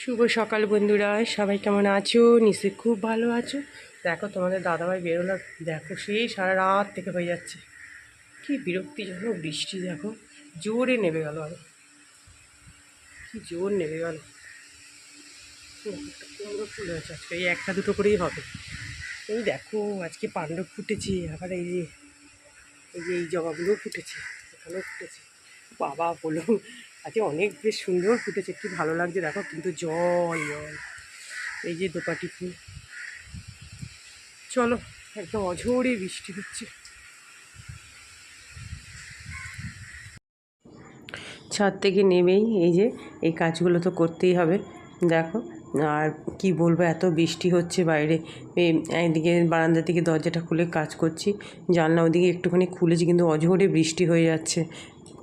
শুভ সকাল বন্ধুরা, সবাই কেমন আছো? নিশ্চয়ই খুব ভালো আছো। দেখো তোমাদের দাদাভাই বেরোলো, দেখো সেই সারা রাত থেকে হয়ে যাচ্ছে। কি বিরক্তিজনক বৃষ্টি, দেখো জোরে নেমে গেল, আরো কি জোর নেমে গেল। কুমড়ো ফুল হয়েছে আজকে, এই একটা দুটো করেই হবে। এই দেখো আজকে পাণ্ডব ফুটেছে, আবার এই জবাগুলোও ফুটেছে, এখানেও ফুটেছে। বাবা বলো, আজকে অনেক বেশ সুন্দর ফুটেছে, কি ভালো লাগছে দেখো। কিন্তু জল জল, এই যে দোপাটি ফুল। চলো, একদম অঝোরে বৃষ্টি হচ্ছে। ছাদ থেকে নেমেই এই যে এই কাজগুলো তো করতেই হবে, দেখো। আর কি বলবো, এত বৃষ্টি হচ্ছে বাইরে। এইদিকে বারান্দা থেকে দরজাটা খুলে কাজ করছি, জানলা ওদিকে একটুখানি খুলেছি, কিন্তু অঝোরে বৃষ্টি হয়ে যাচ্ছে।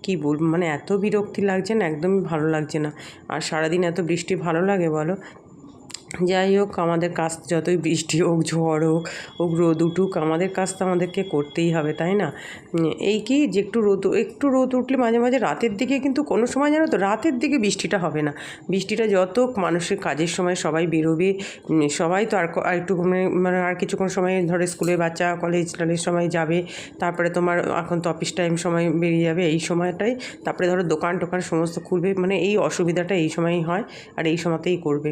কি বলবো, মানে এত বিরক্তি লাগছে না, একদমই ভালো লাগছে না। আর সারাদিন এত বৃষ্টি ভালো লাগে বলো? যাই হোক, আমাদের কাজ যতই বৃষ্টি হোক, ঝড় হোক, রোদ উঠুক, আমাদের কাজ তো আমাদেরকে করতেই হবে, তাই না? এই কি যে একটু রোদ উঠলে মাঝে মাঝে রাতের দিকে, কিন্তু কোনো সময় জানো তো রাতের দিকে বৃষ্টিটা হবে না। বৃষ্টিটা যত মানুষের কাজের সময় সবাই বেরোবে, সবাই তো আর একটু মানে আর কিছুক্ষণ সময় ধরো স্কুলে বাচ্চা কলেজ টলেজ সময় যাবে, তারপরে তোমার এখন তো অফিস টাইম সময় বেরিয়ে যাবে, এই সময়টাই তারপরে ধরো দোকান টোকান সমস্ত খুলবে, মানে এই অসুবিধাটা এই সময়ই হয়, আর এই সময়তেই করবে।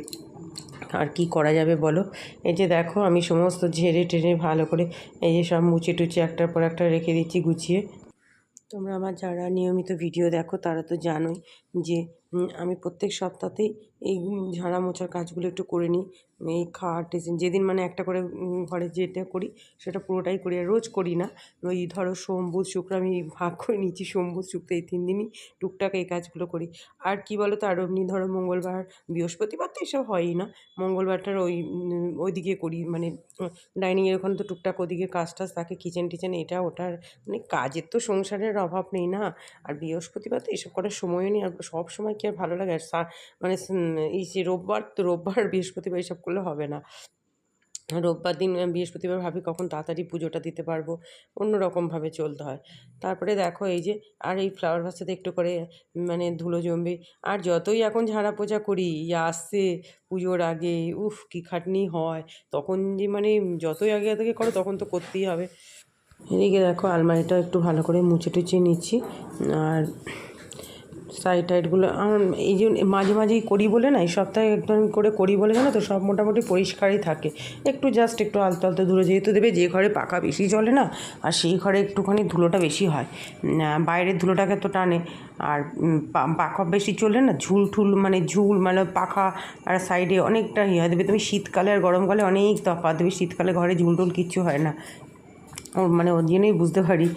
আর কি করা যাবে বলো? এই যে দেখো, আমি সমস্ত ঝেড়ে টেনে ভালো করে এই যে সব মুছে টুচে একটার পর একটা রেখে দিচ্ছি গুছিয়ে। তোমরা আমার যারা নিয়মিত ভিডিও দেখো তারা তো জানোই যে আমি প্রত্যেক সপ্তাহতেই এই ঝাড়া মোছার কাজগুলো একটু করে নিই। এই খাট যেদিন মানে একটা করে ঘরে যেটা করি সেটা পুরোটাই করি, আর রোজ করি না। ওই ধরো সোম বুধ শুক্র আমি ভাগ করে নিচ্ছি, সোম বুধ শুক্র এই 3 দিনই টুকটাক এই কাজগুলো করি। আর কি বলো তো, আর এমনি ধরো মঙ্গলবার বৃহস্পতিবার তো এসব হয়ই না, মঙ্গলবারটার ওইদিকে করি, মানে ডাইনিংয়ের ওখানে তো টুকটাক ওদিকে কাজ টাজ থাকে, কিচেন টিচেন এটা ওটার, মানে কাজের তো সংসারের অভাব নেই না। আর বৃহস্পতিবার তো এসব করার সময়ও নেই, আর সব সময় কি আর ভালো লাগে? আর মানে এই যে রোববার বৃহস্পতিবার এসব করলে হবে না। রোববার দিন বৃহস্পতিবার ভাবি কখন তাড়াতাড়ি পুজোটা দিতে পারবো, অন্য রকমভাবে চলতে হয়। তারপরে দেখো এই যে, আর এই ফ্লাওয়ার ভাসটাতে একটু করে মানে ধুলো জমবে। আর যতই এখন ঝাড়া পোছা করি, আসছে পুজোর আগে, উফ কি খাটনি হয়। তখন যে মানে যতই আগে থেকে করো তখন তো করতেই হবে। এদিকে দেখো আলমারিটা একটু ভালো করে মুছে টুছে নিচ্ছি। আর সাইড টাইডগুলো এই যে মাঝে মাঝেই করি বলে না, এই সপ্তাহে একদম করে করি বলে জানো তো সব মোটামুটি পরিষ্কারই থাকে। জাস্ট একটু আলতো আলতো ধুলো, যেহেতু দেবে যে ঘরে পাখা বেশি চলে না, আর সেই ঘরে একটুখানি ধুলোটা বেশি হয়, বাইরের ধুলোটাকে তো টানে। আর পাখা বেশি চললে না ঝুল মানে মানে পাখা আর সাইডে অনেকটা ইয়ে দেবে। তুমি শীতকালে আর গরমকালে অনেক তফাৎ দেবে, শীতকালে ঘরে ঝুল কিচ্ছু হয় না, মানে ওর জন্যই বুঝতে পারি।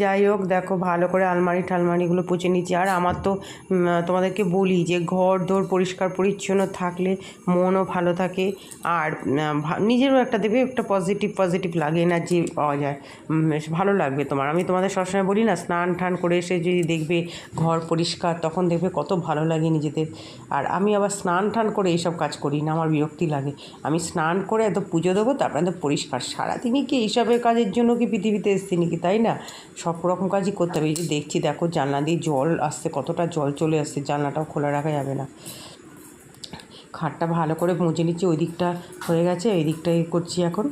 যাই হোক, দেখো ভালো করে টালমারিগুলো পুছে নিচ্ছি। আর আমার তো তোমাদেরকে বলি যে ঘর দোর পরিষ্কার পরিচ্ছন্ন থাকলে মনও ভালো থাকে, আর নিজেরও একটা পজিটিভ লাগে, এনার্জি পাওয়া যায়, বেশ ভালো লাগবে তোমার। আমি তোমাদের সবসময় বলি না, স্নান টান করে এসে যদি দেখবে ঘর পরিষ্কার, তখন দেখবে কত ভালো লাগে নিজেদের। আর আমি আবার স্নান টান করে এইসব কাজ করি না, আমার বিরক্তি লাগে। আমি স্নান করে এত পুজো দেবো, তারপরে এত পরিষ্কার। সারাদিনই কি এইসবের কাজের জন্য কি পৃথিবীতে এসছি নাকি, তাই না? সব রকম কাজই করতে হবে। এই যে দেখছি, দেখো জানলা দিয়ে জল আসছে, কতটা জল চলে আসছে, জানলাটাও খোলা রাখা যাবে না। খাটটা ভালো করে মুছে নিচ্ছি, ওই দিকটা হয়ে গেছে, এই দিকটাই করছি এখন।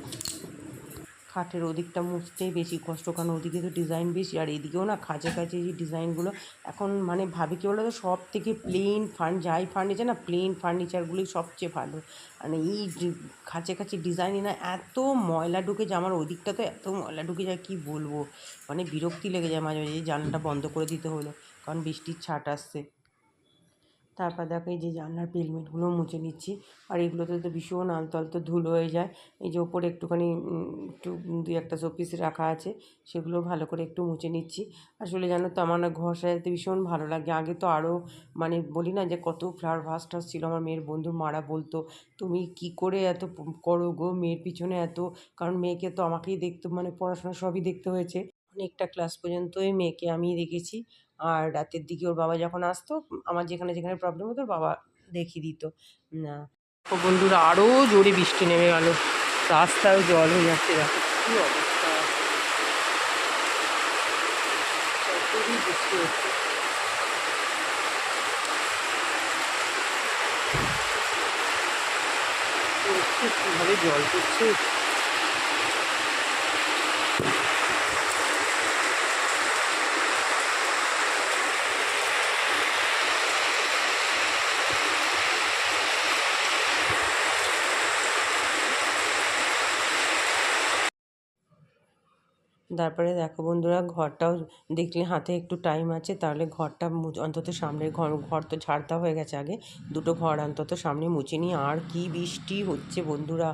খাটের ওদিকটা মুছতেই বেশি কষ্ট, কারণ ওদিকে তো ডিজাইন বেশি, আর এদিকেও না খাঁচে যে ডিজাইনগুলো এখন, মানে ভাবি কী বলো তো, সব থেকে প্লেন ফার্নিচার না, প্লেন ফার্নিচারগুলোই সবচেয়ে ভালো। মানে এই খাঁচে ডিজাইনে না এত ময়লা ঢুকে যায়, আমার ওদিকটা তো এত ময়লা ঢুকে যায় কি বলবো, মানে বিরক্তি লেগে যায় মাঝে মাঝে, জানলাটা বন্ধ করে দিতে হলো, কারণ বৃষ্টির ছাট আসছে। তারপর দেখো এই যে জানলার পেলমেটগুলো মুছে নিচ্ছি। আর এগুলোতে তো ভীষণ আলতো আলতো ধুলো হয়ে যায়। এই যে ওপরে একটুখানি একটু 2-1 শোপিস রাখা আছে, সেগুলো ভালো করে একটু মুছে নিচ্ছি। আসলে জানো তো, আমার না ঘর সাজাতে ভীষণ ভালো লাগে। আগে তো আরও, মানে বলি না যে কত ফ্লাওয়ার ভাস টাস ছিল, আমার মেয়ের বন্ধুর মারা বলতো, তুমি কি করে এত করো গো মেয়ের পিছনে এত, কারণ মেয়েকে তো আমাকেই দেখতে, মানে পড়াশোনা সবই দেখতে হয়েছে, অনেকটা ক্লাস পর্যন্তই মেয়েকে আমিই দেখেছি। আর রাতের দিকে ওর বাবা যখন আসতো, আমার যেখানে যেখানে প্রবলেম হতো ওর বাবা দেখিয়ে দিত না। ও বন্ধুরা, আরও জোরে বৃষ্টি নেমে গেল, রাস্তায় জল হয়ে যাচ্ছে, দেখো কী অবস্থা, খুবই বৃষ্টি হচ্ছে। কীভাবে জল পড়ছে। তারপরে দেখো বন্ধুরা, ঘরটাও দেখলে হাতে একটু টাইম আছে, তাহলে ঘরটা অন্তত সামনের ঘর ঘর তো ঝাড়টা হয়ে গেছে, আগে দুটো ঘর অন্তত সামনে মুছে নিই। আর কি বৃষ্টি হচ্ছে বন্ধুরা,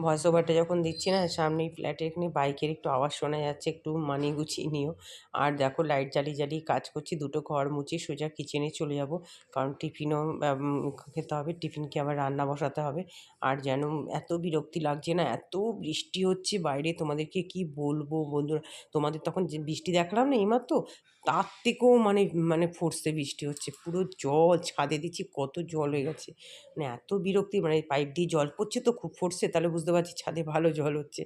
ভয়েস ওভারটা যখন দিচ্ছি না, সামনে ফ্ল্যাটে এখানে বাইকের একটু আওয়াজ শোনা যাচ্ছে, একটু মানিয়ে গুছিয়ে নিও। আর দেখো লাইট জ্বালিয়ে জ্বালিয়ে কাজ করছি, দুটো ঘর মুছে সোজা কিচেনে চলে যাব, কারণ টিফিনও খেতে হবে, টিফিনকে আবার রান্না বসাতে হবে। আর যেন এত বিরক্তি লাগছে না, এত বৃষ্টি হচ্ছে বাইরে, তোমাদেরকে কি বলবো বন্ধুরা। তোমাদের তখন যে বৃষ্টি দেখলাম না এইমাত্র, তার থেকেও মানে মানে ফোর্সে বৃষ্টি হচ্ছে, পুরো জল ছাদে দিচ্ছি, কত জল হয়ে গেছে, মানে এত বিরক্তি, মানে পাইপ দিয়ে জল পড়ছে তো খুব ফোর্সে, তাহলে বুঝতে পারছি ছাদে ভালো জল হচ্ছে,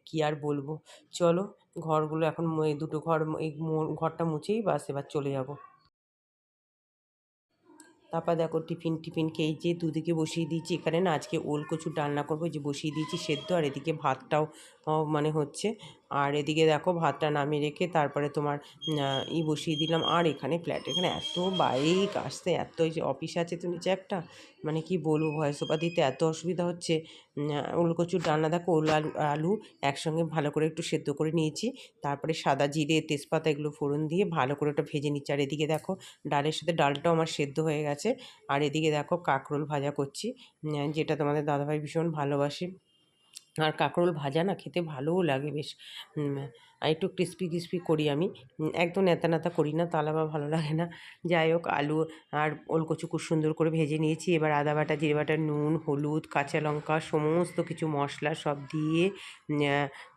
কি আর বলবো। চলো ঘরগুলো এখন এই দুটো ঘর, এই ঘরটা মুছেই বাস এবার চলে যাবো। তারপর দেখো টিফিন টিফিন খেয়ে যে দুদিকে বসিয়ে দিয়েছি, এখানে না আজকে ওল কচুর ডালনা করবো, যে বসিয়ে দিয়েছি সেদ্ধ, আর এদিকে ভাতটাও মানে হচ্ছে। আর এদিকে দেখো ভাতটা নামিয়ে রেখে তারপরে তোমার বসিয়ে দিলাম। আর এখানে ফ্ল্যাট, এখানে এত বাইক আসতে, এত এই যে অফিস আছে তো নিচে একটা, মানে কি বলবো, ভয়েস ওভার দিতে এত অসুবিধা হচ্ছে। ওল কচুর ডালনা দেখো, ওল আলু আলু একসঙ্গে ভালো করে একটু সেদ্ধ করে নিয়েছি, তারপরে সাদা জিরে তেজপাতা এগুলো ফোড়ন দিয়ে ভালো করে ওটা ভেজে নিচ্ছি। আর এদিকে দেখো ডালের সাথে ডালটাও আমার সেদ্ধ হয়ে গেছে। আর এদিকে দেখো কাঁকরোল ভাজা করছি, যেটা তোমাদের দাদাভাই ভীষণ ভালোবাসে। আর কাঁকরোল ভাজা না খেতে ভালোও লাগে বেশ, আর একটু ক্রিস্পি ক্রিস্পি করি আমি, একদম নেতা নেতা করি না, তাহলে আবার ভালো লাগে না। যাই হোক, আলু আর ওলকচু খুব সুন্দর করে ভেজে নিয়েছি। এবার আদা বাটা, জিরে বাটা, নুন, হলুদ, কাঁচা লঙ্কা, সমস্ত কিছু মশলা সব দিয়ে,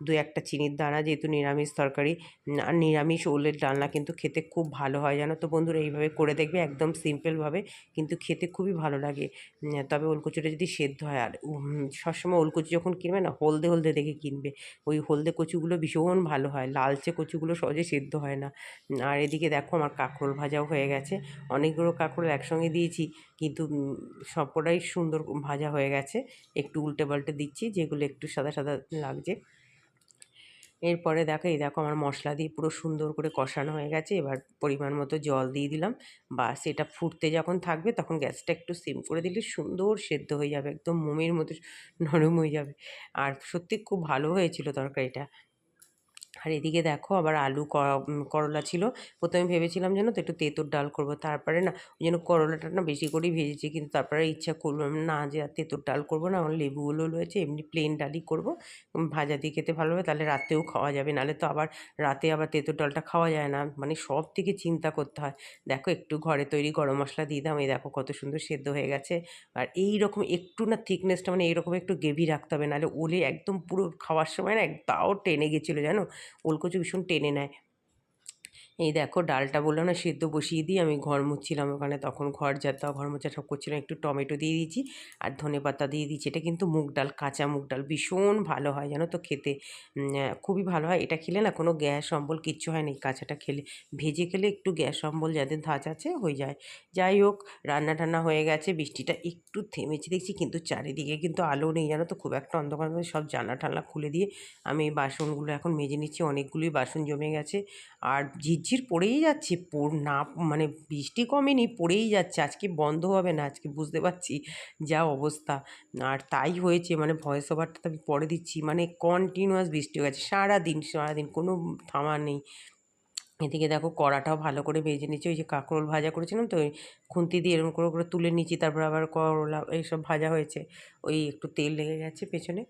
দু একটা চিনির দানা, যেহেতু নিরামিষ তরকারি, আর নিরামিষ ওলের ডালনা কিন্তু খেতে খুব ভালো হয়, জানো তো বন্ধুরা, এইভাবে করে দেখবে, একদম সিম্পলভাবে কিন্তু খেতে খুবই ভালো লাগে। তবে ওলকচুটা যদি সেদ্ধ হয়, আর সবসময় ওলকচু যখন কিনবে না, হলদে হলদে দেখে কিনবে, ওই হলদে কচুগুলো ভীষণ ভালো হয়, লালচে কচুগুলো সহজে সেদ্ধ হয় না। আর এদিকে দেখো আমার কাঁকরোল ভাজাও হয়ে গেছে, অনেকগুলো কাঁকরোল একসঙ্গে দিয়েছি, কিন্তু সবকটাই সুন্দর ভাজা হয়ে গেছে, একটু উল্টে পাল্টে দিচ্ছি, যেগুলো একটু সাদা সাদা লাগছে। এরপরে দেখো, এই দেখো আমার মশলা দিয়ে পুরো সুন্দর করে কষানো হয়ে গেছে, এবার পরিমাণ মতো জল দিয়ে দিলাম, বাস এটা ফুটতে যখন থাকবে তখন গ্যাসটা একটু সিম করে দিলে সুন্দর সেদ্ধ হয়ে যাবে, একদম মোমের মতো নরম হয়ে যাবে। আর সত্যি খুব ভালো হয়েছিল তরকারিটা। আর এদিকে দেখো আবার আলু করলা ছিল, প্রথমে ভেবেছিলাম যেন তো একটু তেঁতুর ডাল করব, তারপরে না ওই জন্য করলাটা না বেশি করেই ভেজেছি, কিন্তু তারপরে ইচ্ছা করলাম না যে আর তেঁতুর ডাল করবো না, আমার লেবুগুলো রয়েছে, এমনি প্লেন ডালই করবো, ভাজা দিয়ে খেতে ভালো হবে, তাহলে রাতেও খাওয়া যাবে, নাহলে তো আবার রাতে আবার তেঁতুর ডালটা খাওয়া যায় না, মানে সব থেকে চিন্তা করতে হয়। দেখো একটু ঘরে তৈরি গরম মশলা দিয়ে দাম, এই দেখো কত সুন্দর সেদ্ধ হয়ে গেছে। আর এই রকম একটু না থিকনেসটা, মানে এইরকম একটু গ্রেভি রাখতে হবে, নাহলে ওলে একদম পুরো খাওয়ার সময় না তাও টেনে গেছিলো জানো, ওলকচু ভীষণ টেনে নেয়। এই দেখো ডালটা বললাম না সেদ্ধ বসিয়ে দিয়ে আমি ঘর মুছছিলাম ওখানে, তখন ঘর ঝাড় ঘর মোছা সব করছিলাম, একটু টমেটো দিয়ে দিয়েছি আর ধনেপাতা দিয়ে দিয়েছি। এটা কিন্তু মুগ ডাল, কাঁচা মুগ ডাল, ভীষণ ভালো হয় জানো তো খেতে, খুবই ভালো হয় এটা খেলে না, কোনো গ্যাস অম্বল কিচ্ছু হয় না এই কাঁচাটা খেলে, ভেজে খেলে একটু গ্যাস অম্বল যাদের ধাঁচ আছে হয়ে যায়। যাই হোক, রান্না টান্না হয়ে গেছে, বৃষ্টিটা একটু থেমেছে দেখছি, কিন্তু চারিদিকে কিন্তু আলো নেই জানো তো, খুব একটা অন্ধকার মধ্যে সব জানলা টানলা খুলে দিয়ে আমি এই বাসনগুলো এখন মেজে নিচ্ছি, অনেকগুলোই বাসন জমে গেছে। আর ঝিরঝির পড়েই যাচ্ছে, না মানে বৃষ্টি কমেনি, পড়েই যাচ্ছে, আজকে বন্ধ হবে না আজকে, বুঝতে পারছি যা অবস্থা। আর তাই হয়েছে, মানে ভয়েস ওভারটা তো আমি পরে দিচ্ছি, মানে কন্টিনিউয়াস বৃষ্টি হয়ে গেছে সারাদিন সারাদিন, কোনো থামা নেই। এদিকে দেখো কড়াটাও ভালো করে ভেজে নিচ্ছি, ওই যে কাঁকরোল ভাজা করেছিলাম তো, ওই খুন্তি দিয়ে এরকম করে করে তুলে নিচ্ছি, তারপর আবার করলা এইসব ভাজা হয়েছে, ওই একটু তেল লেগে গেছে পেছনে।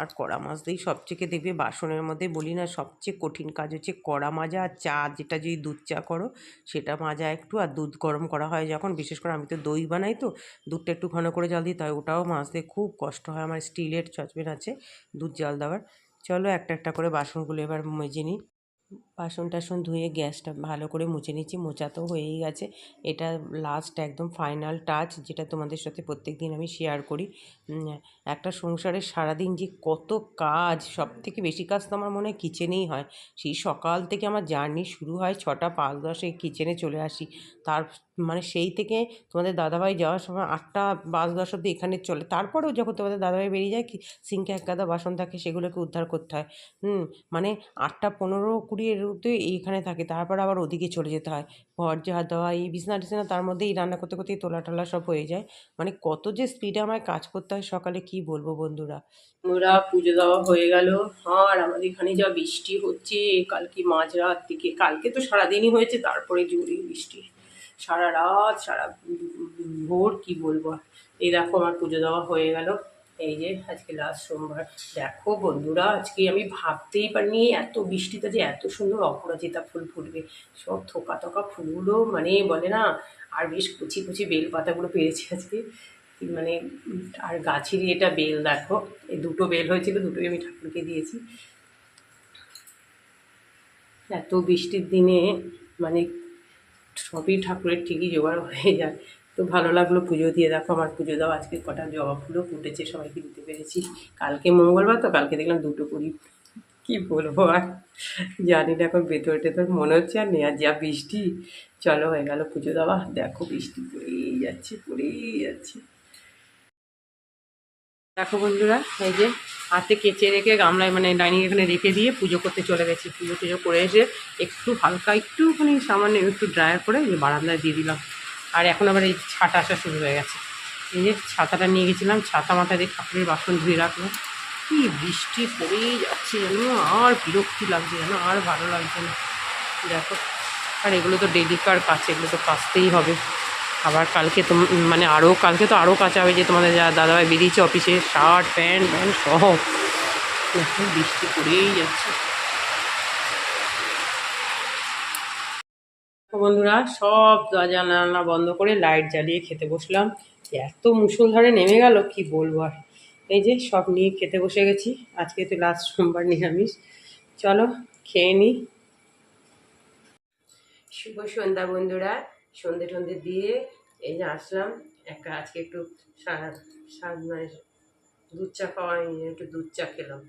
আর কড়া মাজতেই সবথেকে দেখবে বাসনের মধ্যে বলি না, সবচেয়ে কঠিন কাজ হচ্ছে কড়া মাজা, আর চা, যেটা যদি দুধ চা করো সেটা মাজা একটু, আর দুধ গরম করা হয় যখন, বিশেষ করে আমি তো দই বানাই তো, দুধটা একটু ঘন করে জল দিতে হয়, ওটাও মাজতে খুব কষ্ট হয়। আমার স্টিলের সসপ্যান আছে দুধ জাল দেওয়ার। চলো একটা একটা করে বাসনগুলো এবার মেজে নিই। বাসন টাসন ধুয়ে গ্যাসটা ভালো করে মুছে নিচ্ছি, মোছা তো হয়েই গেছে। এটা লাস্ট একদম ফাইনাল টাচ, যেটা তোমাদের সাথে প্রত্যেক দিন আমি শেয়ার করি। একটা সংসারে সারাদিন যে কত কাজ, সব থেকে বেশি কাজ তো আমার মনে হয় কিচেনেই হয়। সেই সকাল থেকে আমার জার্নি শুরু হয় 6:05-10 কিচেনে চলে আসি। তার মানে সেই থেকে তোমাদের দাদাভাই যাওয়ার সময় 8:05-10 অব্দি এখানে চলে। তারপরেও যখন তোমাদের দাদাভাই বেরিয়ে যায়, সিঙ্কে এক গাদা বাসন থাকে, সেগুলোকে উদ্ধার করতে হয়। মানে 8:15-20 এর মধ্যে এইখানে থাকে, তারপর আবার ওদিকে চলে যেতে হয়। ঘর ঝাড় দেওয়া, এই বিছানা টিছানা, তার মধ্যেই রান্না করতে করতেই তোলা টোলা সব হয়ে যায়। মানে কত যে স্পিডে আমায় কাজ করতে হয় সকালে, কি বলবো বন্ধুরা। ওরা পুজো দেওয়া হয়ে গেল। আর আমাদের এখানে যা বৃষ্টি হচ্ছে কালকে মাঝরাত থেকে, কালকে তো সারাদিনই হয়েছে, তারপরে জোরে বৃষ্টি সারা রাত সারা ভোর, কি বলবো আর। এই দেখো আমার পুজো দেওয়া হয়ে গেল। এই যে আজকে লাস্ট সোমবার। দেখো বন্ধুরা, আজকে আমি ভাবতেই পারিনি এত বৃষ্টিতে যে এত সুন্দর অপরাজিতা ফুল ফুটবে। সব থোকা থোকা ফুলগুলো মানে বলে না, আর বেশ কুচি কুচি বেল পাতাগুলো পেয়েছি আজকে। মানে আর গাছেরই এটা বেল, দেখো এই দুটো বেল হয়েছিল, দুটোই আমি ঠাকুরকে দিয়েছি। এত বৃষ্টির দিনে মানে সবই ঠাকুরের ঠিকই জোগাড় হয়ে যায়। তো ভালো লাগলো পুজো দিয়ে। দেখো আমার পুজো দেওয়া আজকে কটা জবা ফুলও ফুটেছে, সবাইকে দিতে পেরেছি। কালকে মঙ্গলবার তো, কালকে দেখলাম দুটো করি। কি বলবো আর, জানি না এখন ভেতর টেতর মনে হচ্ছে আর নেই, আর যা বৃষ্টি। চলো হয়ে গেল পুজো দেওয়া। দেখো বৃষ্টি পড়েই যাচ্ছে পড়েই যাচ্ছে। দেখো বন্ধুরা, এই যে হাতে কেচে রেখে গামলায় মানে ডাইনিং এখানে রেখে দিয়ে পুজো করতে চলে গেছি। পুজো টুজো করে এসে একটু হালকা একটুখানি সামান্য একটু ড্রায়ার করে এই বারান্দায় দিয়ে দিলাম। আর এখন আবার এই ছাতা আসা শুরু হয়ে গেছে। এই যে ছাতাটা নিয়ে গেছিলাম, ছাতা মাথায় দিয়ে ঠাকুরের বাসন ধুয়ে রাখলাম। কি বৃষ্টি পড়েই যাচ্ছে যেন, আর বিরক্তি লাগছে যেন, আর ভালো লাগছে না। দেখো, আর এগুলো তো ডেলিকার কাজ, এগুলো তো কাচতেই হবে। আবার কালকে তো মানে কালকে তো আরও কাঁচা হবে, যে তোমাদের যা দাদাভাই বেরিয়েছে অফিসে, শার্ট প্যান্ট প্যান্ট সব। এখন বৃষ্টি পড়েই যাচ্ছে। তো বন্ধুরা, সব দরজা জানালা বন্ধ করে লাইট জ্বালিয়ে খেতে বসলাম। এত মুষলধারে নেমে গেল, কি বলবো আর। এই যে সব নিয়ে খেতে বসে গেছি। আজকে তো লাস্ট সোমবার, নিরামিষ। চলো খেয়ে নিই। শুভ সন্ধ্যা বন্ধুরা। সন্ধে টন্ধে দিয়ে এই যে আসলাম। আজকে একটু মানে দুধ চা খাওয়া, একটু দুধ চা খেলাম।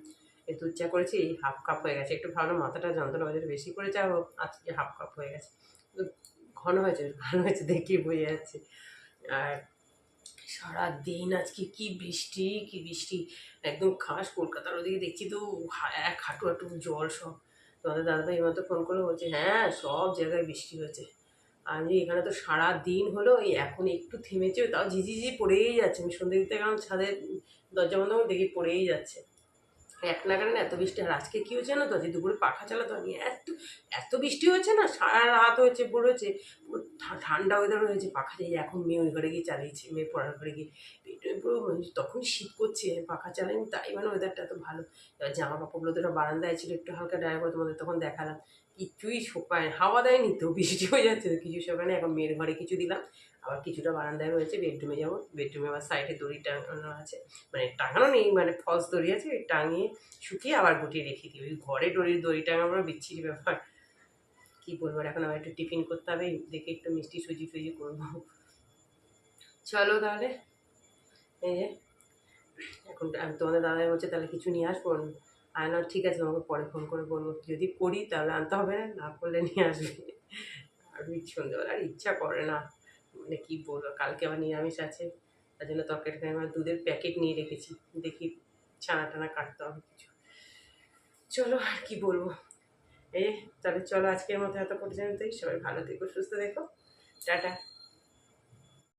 এই দুধ চা করেছি, এই হাফ কাপ হয়ে গেছে। একটু ভালো মাথাটা যন্ত্রণা বাজারে বেশি করে চা হোক, আজকে হাফ কাপ হয়ে গেছে। ঘন হয়েছে, ভালো হয়েছে, দেখি বোঝা যাচ্ছে। আর সারাদিন আজকে কি বৃষ্টি কি বৃষ্টি, একদম খাস কলকাতার ওদিকে দেখছি তো এক হাঁটু হাঁটু জল সব। তোমাদের দাদাভাই এইমাত্র ফোন করে বলছে হ্যাঁ সব জায়গায় বৃষ্টি হয়েছে। আমি এখানে তো সারা দিন হলো, এই এখন একটু থেমেছে, তাও ঝিঝিঝি পড়েই যাচ্ছে। আমি সন্ধ্যে দিতে গেলাম ছাদে, দরজা বন্ধ করে দেখি পড়েই যাচ্ছে। এক নাগারে না এত বৃষ্টি। আর আজকে কী হয়েছে না তো, যে দুপুরে পাখা চালাতে হয়নি, এত এত বৃষ্টি হয়েছে না, সারা রাত হয়েছে, পুরো হয়েছে, পুরো ঠান্ডা ওয়েদার হয়েছে। পাখা চালিয়ে এখন মেয়ে ওই ঘরে গিয়ে চালিয়েছে, মেয়ে পড়ার ঘরে গিয়ে পুরো তখন শীত করছে, পাখা চালাইনি, তাই মানে ওয়েদারটা এত ভালো। এবার জামা কাপড়গুলো তো বারান্দায় ছিল, একটু হালকা ড্রাই করে তোমাদের তখন দেখালাম। কিছুই শোকায়, হাওয়া দেয়নি তো, বৃষ্টি হয়ে যাচ্ছে তো কিছু শোকায় না। এখন মেয়ের ঘরে কিছু দিলাম, আবার কিছুটা বারান্দায় রয়েছে। বেডরুমে যাবো, বেডরুমে আবার সাইডে দড়ি টাঙানো আছে, মানে টাঙানো নেই, মানে ফলস দড়ি আছে, ওই টাঙিয়ে শুকিয়ে আবার গুটিয়ে রেখে দিই। ওই ঘরে দড়ি টাঙানো বিচ্ছিরি ব্যাপার, কী বলবো। এখন আবার একটু টিফিন করতে হবে, দেখে একটু মিষ্টি সুজি ফুজি করবো। চলো তাহলে, এই যে এখন তোমাদের দাদাই বলছে তাহলে কিছু নিয়ে আসবো। আর না, ঠিক আছে, তোমাকে পরে ফোন করে বলবো, যদি করি তাহলে আনতে হবে, না করলে নিয়ে আসবে। আর সন্ধ্যেবেলা আর ইচ্ছা করে না, মানে কী বলবো, কালকে আবার নিরামিষ আছে, তার জন্য তরকারিটা আমার দুধের প্যাকেট নিয়ে রেখেছি, দেখি ছানা টানা কাটতে হবে কিছু। চলো আর কি বলবো। তাহলে চলো আজকের মতো এত পর্যন্তই। সবাই ভালো থেকো, সুস্থ থেকো, টাটা।